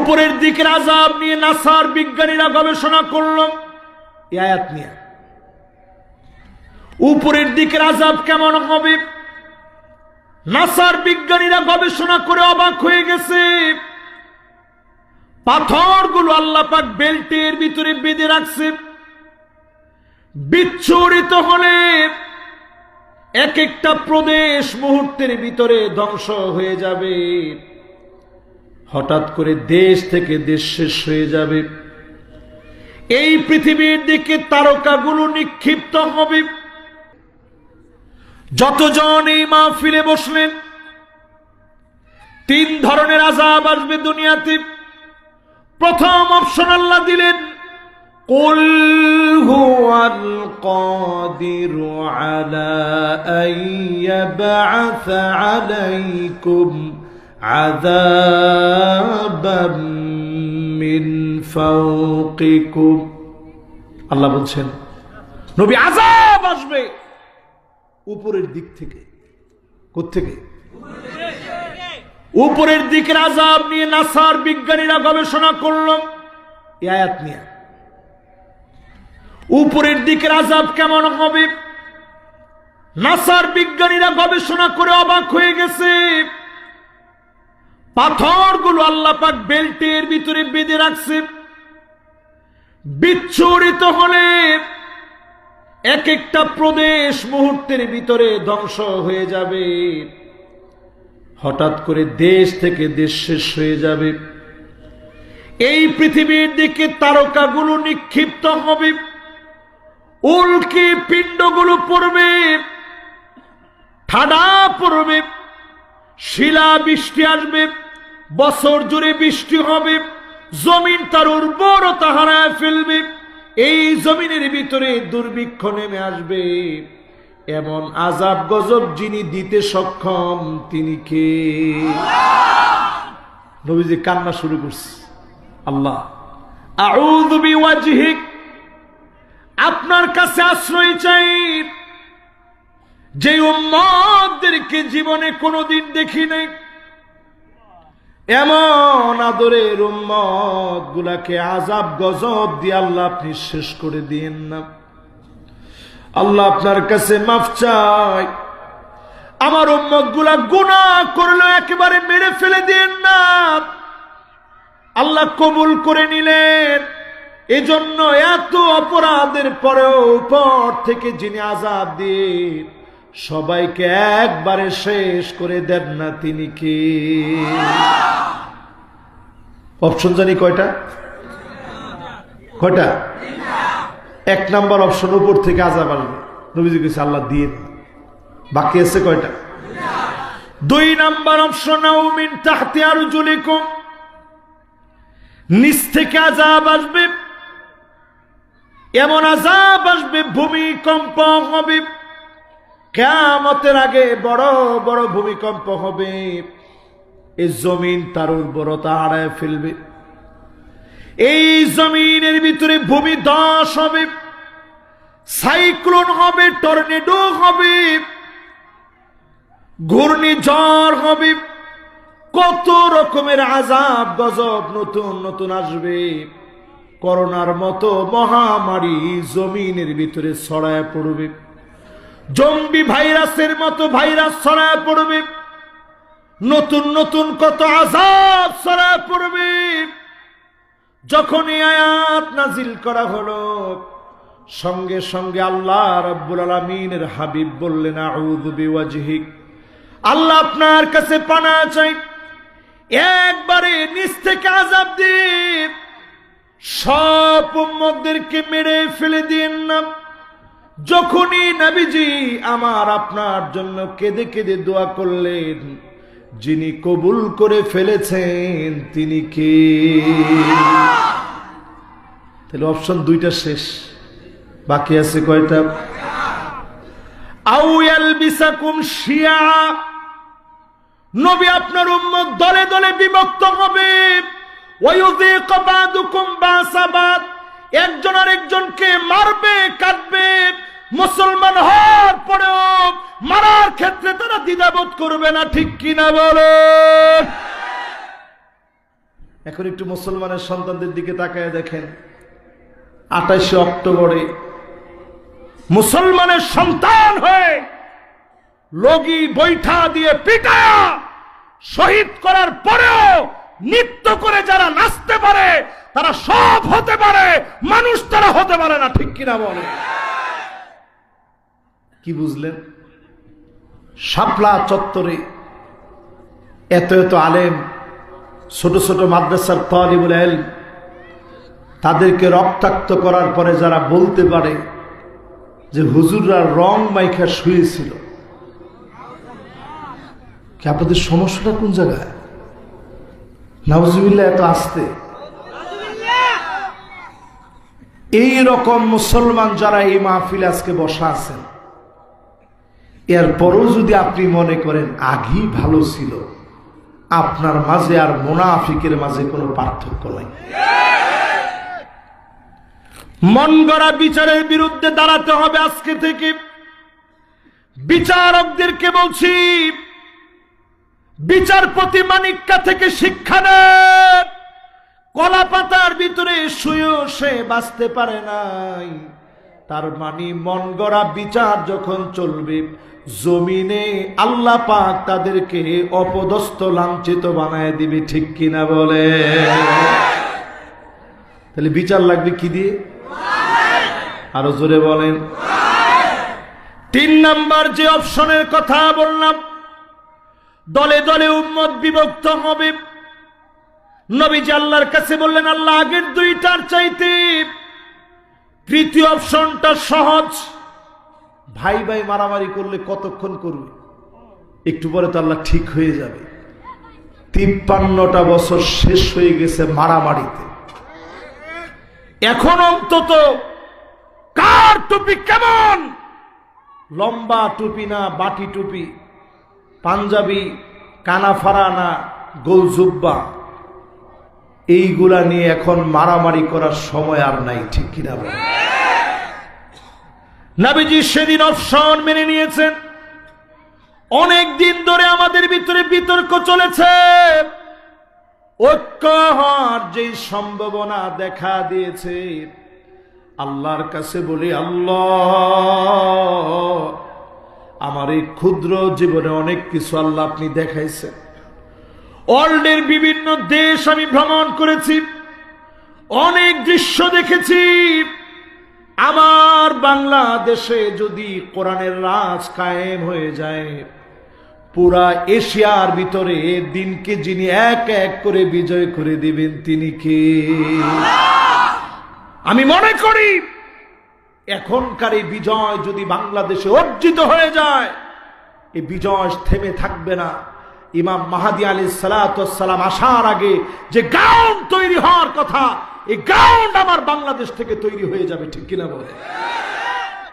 উপরের দিকের আযাব নিয়ে নাসার বিজ্ঞানীরা গবেষণা করল এই আয়াত নিয়ে। উপরের দিকের আযাব কেমন হবে নাসার বিজ্ঞানীরা গবেষণা করে অবাক হয়ে গেছে। পাথরগুলো আল্লাহ পাক বেল্টের ভিতরে বেঁধে রাখছে, বিচ্ছুরিত হলে এক একটা প্রদেশ মুহূর্তের ভিতরে ধ্বংস হয়ে যাবে। হঠাৎ করে দেশ থেকে দেশ শেষ হয়ে যাবে। এই পৃথিবীর দিকে তারকাগুলো নিক্ষিপ্ত হবে। যতজন এই মাহফিলে বসলেন, তিন ধরনের আযাব আসবে দুনিয়াতে। প্রথম অপশন আল্লাহ দিলেন, কুল হুয়াল কাদিরু আলা আইয়াবআসা আলাইকুম আযাবাম মিন ফাওকিকুম। আল্লাহ বলছেন নবী আযাব আসবে উপরের দিক থেকে। কোত্থেকে? উপরের দিকের আযাব নিয়ে নাসার বিজ্ঞানীরা গবেষণা করল এই আয়াত নিয়ে। উপরের দিকের আযাব কেমন হবে নাসার বিজ্ঞানীরা গবেষণা করে অবাক হয়ে গেছে। পাথরগুলো আল্লাহ পাক বেল্টের ভিতরে বেঁধে রাখছে, বিচ্ছুরিত হলে এক একটা প্রদেশ মুহূর্তের ভিতরে ধ্বংস হয়ে যাবে। হঠাৎ করে দেশ থেকে দেশ শেষ হয়ে যাবে। এই পৃথিবীর দিকে তারকাগুলো নিক্ষিপ্ত হবে, উল্কি পিণ্ডগুলো পড়বে, ঠাডা পড়বে, শিলা বৃষ্টি আসবে, বছর জুড়ে বৃষ্টি হবে, জমিন তার উর্বরতা হারায় ফেলবে। এই জমিনের ভিতরে দুর্ভিক্ষ নেমে আসবে। এমন আযাব গজব যিনি দিতে সক্ষম তিনি কে? নবীজি কান্না শুরু করছে, আল্লাহ আউযু বিওয়াজহিক, আপনার কাছে আশ্রয় চাই, যে উম্মতদেরকে জীবনে কোনোদিন দেখি নাই, এমন আদরের উম্মত গুলাকে আযাব গজব দিয়ে আল্লাহ আপনি শেষ করে দিয়েন না। আল্লাহ আপনার কাছে মাফ চাই, আমার উম্মত গুলা গুনাহ করলো একেবারে মেরে ফেলে দিয়েন না। আল্লাহ কবুল করে নিলেন। এজন্য এত অপরাধের পরেও উপর থেকে যিনি আযাব দিয়ে সবাইকে একবারে শেষ করে দেন না তিনি কে? অপশন জানি কয়টা? কয়টা? এক নাম্বার অপশন, উপর থেকে আযাব আসবে। নবীজি কইছে আল্লাহ দিয়ে। বাকি আছে কয়টা? দুই নাম্বার অপশন, আও মিন তাহতি আরজুলিকুম, নিচ থেকে আযাব আসবে। এমন আযাব আসবে ভূমিকম্প হবে, কিয়ামতের আগে বড় বড় ভূমিকম্প হবে। এই জমিন তার উর্বরতা হারায় ফেলবে। এই জমিনের ভিতরে ভূমি ধস হবে, সাইক্লোন হবে, টর্নেডো হবে, ঘূর্ণিঝড় হবে, কত রকমের আযাব গজব নতুন নতুন আসবে। করোনার মতো মহামারী জমিনের ভিতরে ছড়ায় পড়বে, জম্বি ভাইরাসের মতো ভাইরাস ছড়ায় পড়বে, নতুন নতুন কত আযাব ছড়ায় পড়বে। যখন এই আয়াত নাজিল করা হলো, সঙ্গে সঙ্গে আল্লাহ রাব্বুল আলামিনের হাবিব বললেন, আউযু বিওয়াজহিক, আল্লাহ আপনার কাছে পানাহ চাই, একবারে নিচ থেকে আযাব দিয়ে সব উম্মতদেরকে মেরে ফেলে দিয়েন না। যখনই নবীজি আমার আপনার জন্য কেঁদে কেঁদে দোয়া করলেন, যিনি কবুল করে ফেলেছেন তিনি কে? তাহলে অপশন দুইটা শেষ, বাকি আছে কয়টা? আও ইয়ালবিসাকুম শিয়া, নবী আপনার উম্মত দলে দলে বিভক্ত হবে। ওয়ায়ুযীক বা'দুকুম বা'সা বা'দ, একজন আরেকজনকে মারবে, কাটবে। মুসলমান হওয়ার পরেও মারার ক্ষেত্রে তারা দ্বিধাবোধ করবে না, ঠিক কিনা বলে? এখন একটু মুসলমানের সন্তানদের দিকে তাকায় দেখেন, 28 অক্টোবরে মুসলমানের সন্তান হয়ে লগি বৈঠা দিয়ে পিটায়া শহীদ করার পরেও নৃত্য করে যারা নাচতে পারে তারা সব হতে পারে, মানুষ তারা হতে পারে না। ঠিক কিনা বলে? কি বুঝলেন? শাপলা চত্বরে এত এত আলেম, ছোট ছোট মাদ্রাসার তালিবুল ইলম, তাদেরকে রক্তাক্ত করার পরে যারা বলতে পারে যে হুজুররা রং মাইখা শুয়েছিল, কি আপনাদের সমস্যাটা কোন জায়গায়? নাউজুবিল্লাহ, এত আসতে এই রকম মুসলমান যারা এই মাহফিলে আজকে বসা আছেন, এরপরও যদি আপনি মনে করেন আগেই ভালো ছিল, আপনার মাঝে আর মুনাফিকের মাঝে কোনো পার্থক্য নাই। মন গড়া বিচারের বিরুদ্ধে দাঁড়াতে হবে। আজকে থেকে বিচারকদেরকে বলছি, বিচারপতি মানিক্কা থেকে শিক্ষা নেন। কলা পাতার ভিতরে শুয়েও সে বাঁচতে পারে নাই, তার মানে মন গড়া বিচার যখন চলবে জমিনে আল্লাহ পাক তাদেরকে অপদস্থ লাঞ্ছিত বানায় দিবে। ঠিক কিনা বলে? তাহলে বিচার লাগবে কি দিয়ে? আরো জোরে বলেন। 3 নাম্বার যে অপশনের কথা বললাম, দলে দলে উম্মত বিভক্ত হবে। নবীজি আল্লাহর কাছে বললেন, আল্লাহ আগের 2টার চাইতে তৃতীয় অপশনটা সহজ। ভাই ভাই মারামারি করলে কতক্ষণ করবে? একটু পরে তো আল্লাহ ঠিক হয়ে যাবে। 53টা বছর শেষ হয়ে গেছে মারামারিতে। এখন অন্তত কার টুপি কেমন, লম্বা টুপি না বাটি টুপি, পাঞ্জাবি কানাফারা না গোল জুব্বা, এইগুলা নিয়ে এখন মারামারি করার সময় আর নাই। ঠিক কিনা বলেন? নবীজি সেদিন অপশন মেনে নিয়েছেন। অনেক দিন ধরে আমাদের ভিতরে বিতর্ক চলেছে, ঐক্য হওয়ার যে সম্ভাবনা দেখা দিয়েছে। আল্লাহর কাছে বলি, আল্লাহ আমার এই ক্ষুদ্র জীবনে অনেক কিছু আল্লাহ আপনি দেখাইছেন। ওয়ার্ল্ডের বিভিন্ন দেশ আমি ভ্রমণ করেছি, অনেক দৃশ্য দেখেছি। আমার বাংলাদেশে যদি কোরআনের রাজ কায়েম হয়ে যায়, পুরা এশিয়ার ভিতরে দিনকে যিনি এক এক করে বিজয় করে দিবেন তিনি কে? আমি মনে করি এখনকার এই বিজয় যদি বাংলাদেশে অর্জিত হয়ে যায়, এই বিজয় থেমে থাকবে না। ইমাম মাহদী আলাইহিস সালাতু ওয়াস সালাম আসার আগে যে গ্রাউন্ড তৈরি হওয়ার কথা, এই গ্রাউন্ড আমার বাংলাদেশ থেকে তৈরি হয়ে যাবে। ঠিক কিনা বলে?